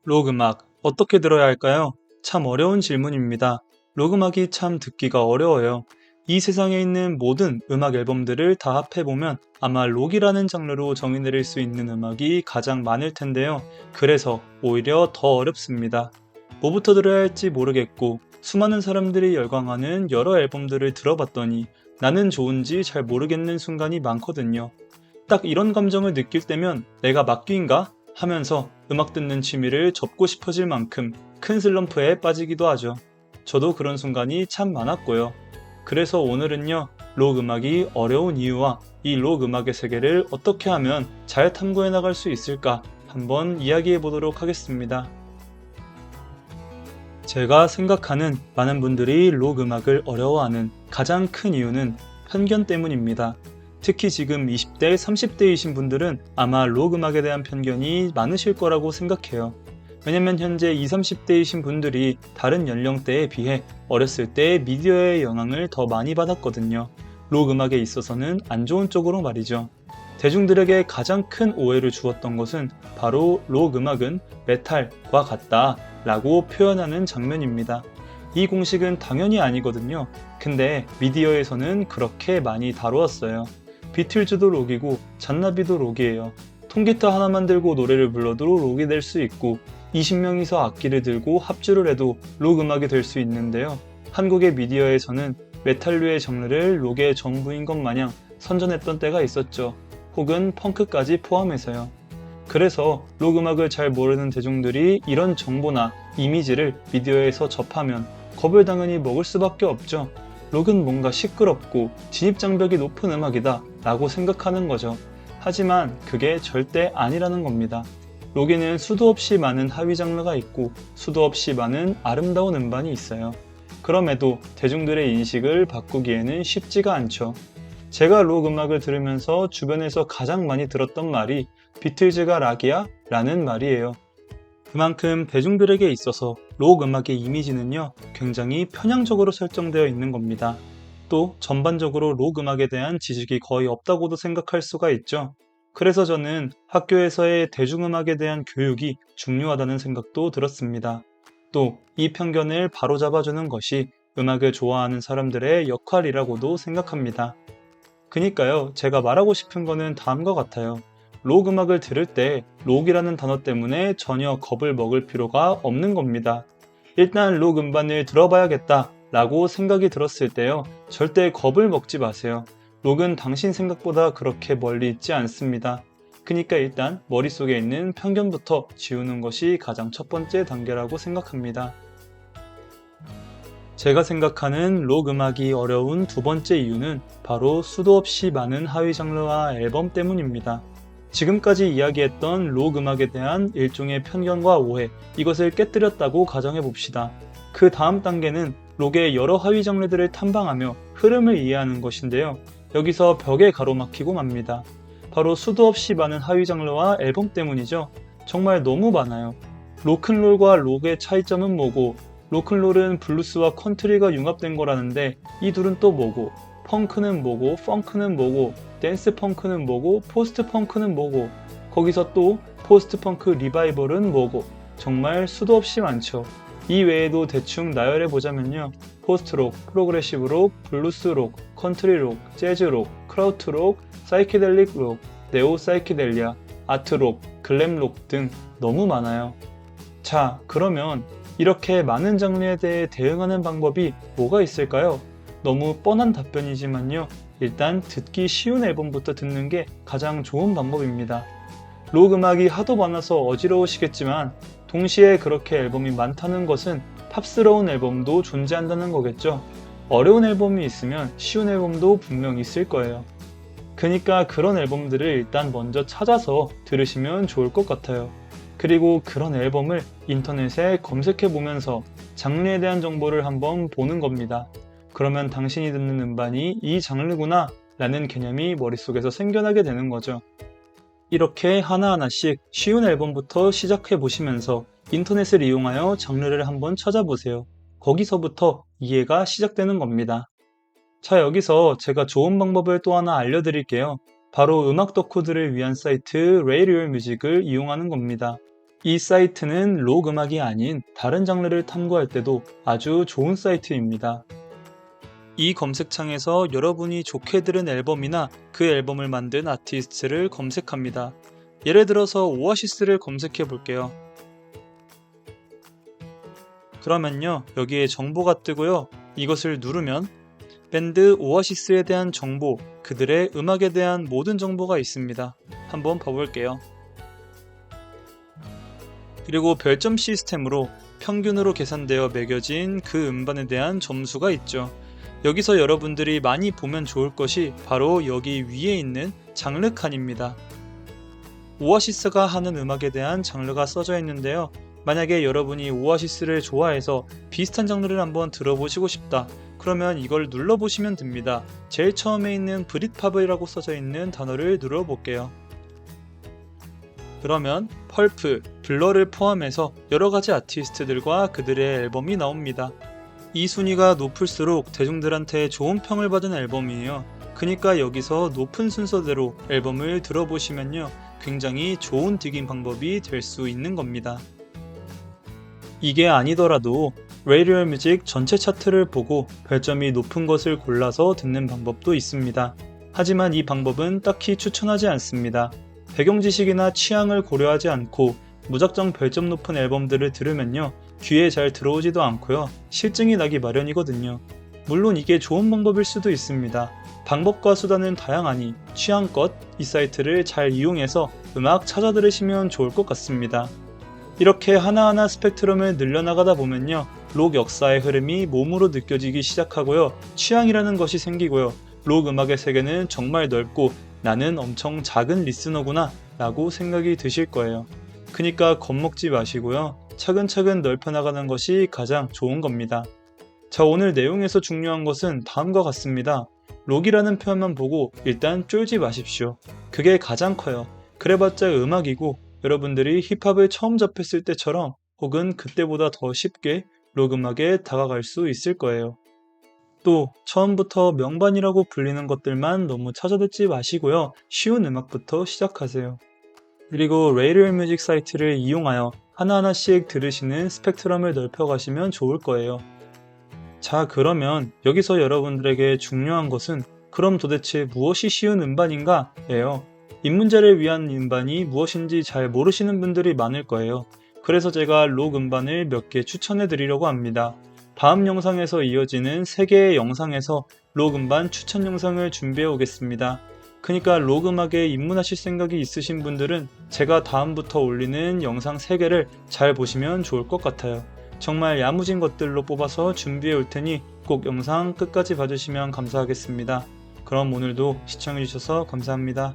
록 음악 어떻게 들어야 할까요? 참 어려운 질문입니다. 록 음악이 참 듣기가 어려워요. 이 세상에 있는 모든 음악 앨범들을 다 합해보면 아마 록이라는 장르로 정의 내릴 수 있는 음악이 가장 많을 텐데요. 그래서 오히려 더 어렵습니다. 뭐부터 들어야 할지 모르겠고 수많은 사람들이 열광하는 여러 앨범들을 들어봤더니 나는 좋은지 잘 모르겠는 순간이 많거든요. 딱 이런 감정을 느낄 때면 내가 막귀인가? 하면서 음악 듣는 취미를 접고 싶어질 만큼 큰 슬럼프에 빠지기도 하죠. 저도 그런 순간이 참 많았고요. 그래서 오늘은요, 록 음악이 어려운 이유와 이 록 음악의 세계를 어떻게 하면 잘 탐구해 나갈 수 있을까 한번 이야기해 보도록 하겠습니다. 제가 생각하는 많은 분들이 록 음악을 어려워하는 가장 큰 이유는 편견 때문입니다. 특히 지금 20대, 30대이신 분들은 아마 록 음악에 대한 편견이 많으실 거라고 생각해요. 왜냐면 현재 20, 30대이신 분들이 다른 연령대에 비해 어렸을 때 미디어의 영향을 더 많이 받았거든요. 록 음악에 있어서는 안 좋은 쪽으로 말이죠. 대중들에게 가장 큰 오해를 주었던 것은 바로 록 음악은 메탈과 같다 라고 표현하는 장면입니다. 이 공식은 당연히 아니거든요. 근데 미디어에서는 그렇게 많이 다루었어요. 비틀즈도 록이고 잔나비도 록이에요. 통기타 하나만 들고 노래를 불러도 록이 될 수 있고 20명이서 악기를 들고 합주를 해도 록 음악이 될 수 있는데요. 한국의 미디어에서는 메탈류의 장르를 록의 전부인 것 마냥 선전했던 때가 있었죠. 혹은 펑크까지 포함해서요. 그래서 록 음악을 잘 모르는 대중들이 이런 정보나 이미지를 미디어에서 접하면 겁을 당연히 먹을 수밖에 없죠. 록은 뭔가 시끄럽고 진입장벽이 높은 음악이다 라고 생각하는 거죠. 하지만 그게 절대 아니라는 겁니다. 록에는 수도 없이 많은 하위 장르가 있고 수도 없이 많은 아름다운 음반이 있어요. 그럼에도 대중들의 인식을 바꾸기에는 쉽지가 않죠. 제가 록 음악을 들으면서 주변에서 가장 많이 들었던 말이 비틀즈가 락이야? 라는 말이에요. 그만큼 대중들에게 있어서 록 음악의 이미지는요, 굉장히 편향적으로 설정되어 있는 겁니다. 또 전반적으로 록 음악에 대한 지식이 거의 없다고도 생각할 수가 있죠. 그래서 저는 학교에서의 대중음악에 대한 교육이 중요하다는 생각도 들었습니다. 또 이 편견을 바로잡아주는 것이 음악을 좋아하는 사람들의 역할이라고도 생각합니다. 그니까요, 제가 말하고 싶은 거는 다음과 같아요. 록 음악을 들을 때 록이라는 단어 때문에 전혀 겁을 먹을 필요가 없는 겁니다. 일단 록 음반을 들어봐야겠다 라고 생각이 들었을 때요, 절대 겁을 먹지 마세요. 록은 당신 생각보다 그렇게 멀리 있지 않습니다. 그니까 일단 머릿속에 있는 편견부터 지우는 것이 가장 첫 번째 단계라고 생각합니다. 제가 생각하는 록 음악이 어려운 두 번째 이유는 바로 수도 없이 많은 하위 장르와 앨범 때문입니다. 지금까지 이야기했던 록 음악에 대한 일종의 편견과 오해, 이것을 깨뜨렸다고 가정해 봅시다. 그 다음 단계는 록의 여러 하위 장르들을 탐방하며 흐름을 이해하는 것인데요. 여기서 벽에 가로막히고 맙니다. 바로 수도 없이 많은 하위 장르와 앨범 때문이죠. 정말 너무 많아요. 로큰롤과 록의 차이점은 뭐고, 로큰롤은 블루스와 컨트리가 융합된 거라는데 이 둘은 또 뭐고, 펑크는 뭐고, 펑크는 뭐고, 댄스 펑크는 뭐고, 포스트 펑크는 뭐고, 거기서 또 포스트 펑크 리바이벌은 뭐고, 정말 수도 없이 많죠. 이 외에도 대충 나열해 보자면요, 포스트록, 프로그레시브록, 블루스록, 컨트리록, 재즈록, 크라우트록, 사이키델릭 록, 네오 사이키델리아, 아트록, 글램록 등 너무 많아요. 자, 그러면 이렇게 많은 장르에 대해 대응하는 방법이 뭐가 있을까요? 너무 뻔한 답변이지만요. 일단 듣기 쉬운 앨범부터 듣는 게 가장 좋은 방법입니다. 록 음악이 하도 많아서 어지러우시겠지만 동시에 그렇게 앨범이 많다는 것은 팝스러운 앨범도 존재한다는 거겠죠. 어려운 앨범이 있으면 쉬운 앨범도 분명 있을 거예요. 그러니까 그런 앨범들을 일단 먼저 찾아서 들으시면 좋을 것 같아요. 그리고 그런 앨범을 인터넷에 검색해 보면서 장르에 대한 정보를 한번 보는 겁니다. 그러면 당신이 듣는 음반이 이 장르구나 라는 개념이 머릿속에서 생겨나게 되는 거죠. 이렇게 하나하나씩 쉬운 앨범부터 시작해 보시면서 인터넷을 이용하여 장르를 한번 찾아보세요. 거기서부터 이해가 시작되는 겁니다. 자, 여기서 제가 좋은 방법을 또 하나 알려드릴게요. 바로 음악 덕후들을 위한 사이트 레이디오 뮤직을 이용하는 겁니다. 이 사이트는 록 음악이 아닌 다른 장르를 탐구할 때도 아주 좋은 사이트입니다. 이 검색창에서 여러분이 좋게 들은 앨범이나 그 앨범을 만든 아티스트를 검색합니다. 예를 들어서 오아시스를 검색해 볼게요. 그러면요, 여기에 정보가 뜨고요. 이것을 누르면 밴드 오아시스에 대한 정보, 그들의 음악에 대한 모든 정보가 있습니다. 한번 봐볼게요. 그리고 별점 시스템으로 평균으로 계산되어 매겨진 그 음반에 대한 점수가 있죠. 여기서 여러분들이 많이 보면 좋을 것이 바로 여기 위에 있는 장르 칸입니다. 오아시스가 하는 음악에 대한 장르가 써져 있는데요. 만약에 여러분이 오아시스를 좋아해서 비슷한 장르를 한번 들어보시고 싶다. 그러면 이걸 눌러보시면 됩니다. 제일 처음에 있는 브릿팝이라고 써져 있는 단어를 눌러볼게요. 그러면 펄프, 블러를 포함해서 여러가지 아티스트들과 그들의 앨범이 나옵니다. 이 순위가 높을수록 대중들한테 좋은 평을 받은 앨범이에요. 그러니까 여기서 높은 순서대로 앨범을 들어보시면요, 굉장히 좋은 디깅 방법이 될 수 있는 겁니다. 이게 아니더라도 라디오 뮤직 전체 차트를 보고 별점이 높은 것을 골라서 듣는 방법도 있습니다. 하지만 이 방법은 딱히 추천하지 않습니다. 배경 지식이나 취향을 고려하지 않고 무작정 별점 높은 앨범들을 들으면요, 귀에 잘 들어오지도 않고요, 실증이 나기 마련이거든요. 물론 이게 좋은 방법일 수도 있습니다. 방법과 수단은 다양하니 취향껏 이 사이트를 잘 이용해서 음악 찾아 들으시면 좋을 것 같습니다. 이렇게 하나하나 스펙트럼을 늘려나가다 보면요, 록 역사의 흐름이 몸으로 느껴지기 시작하고요, 취향이라는 것이 생기고요, 록 음악의 세계는 정말 넓고 나는 엄청 작은 리스너구나 라고 생각이 드실 거예요. 그니까 겁먹지 마시고요, 차근차근 넓혀나가는 것이 가장 좋은 겁니다. 자, 오늘 내용에서 중요한 것은 다음과 같습니다. 록이라는 표현만 보고 일단 쫄지 마십시오. 그게 가장 커요. 그래봤자 음악이고 여러분들이 힙합을 처음 접했을 때처럼 혹은 그때보다 더 쉽게 록 음악에 다가갈 수 있을 거예요. 또 처음부터 명반이라고 불리는 것들만 너무 찾아듣지 마시고요, 쉬운 음악부터 시작하세요. 그리고 라디오 뮤직 사이트를 이용하여 하나하나씩 들으시는 스펙트럼을 넓혀가시면 좋을 거예요. 자, 그러면 여기서 여러분들에게 중요한 것은 그럼 도대체 무엇이 쉬운 음반인가? 예요. 입문자를 위한 음반이 무엇인지 잘 모르시는 분들이 많을 거예요. 그래서 제가 록 음반을 몇 개 추천해 드리려고 합니다. 다음 영상에서 이어지는 3개의 영상에서 록 음반 추천 영상을 준비해 오겠습니다. 그러니까 록 음악에 입문하실 생각이 있으신 분들은 제가 다음부터 올리는 영상 3개를 잘 보시면 좋을 것 같아요. 정말 야무진 것들로 뽑아서 준비해 올 테니 꼭 영상 끝까지 봐주시면 감사하겠습니다. 그럼 오늘도 시청해주셔서 감사합니다.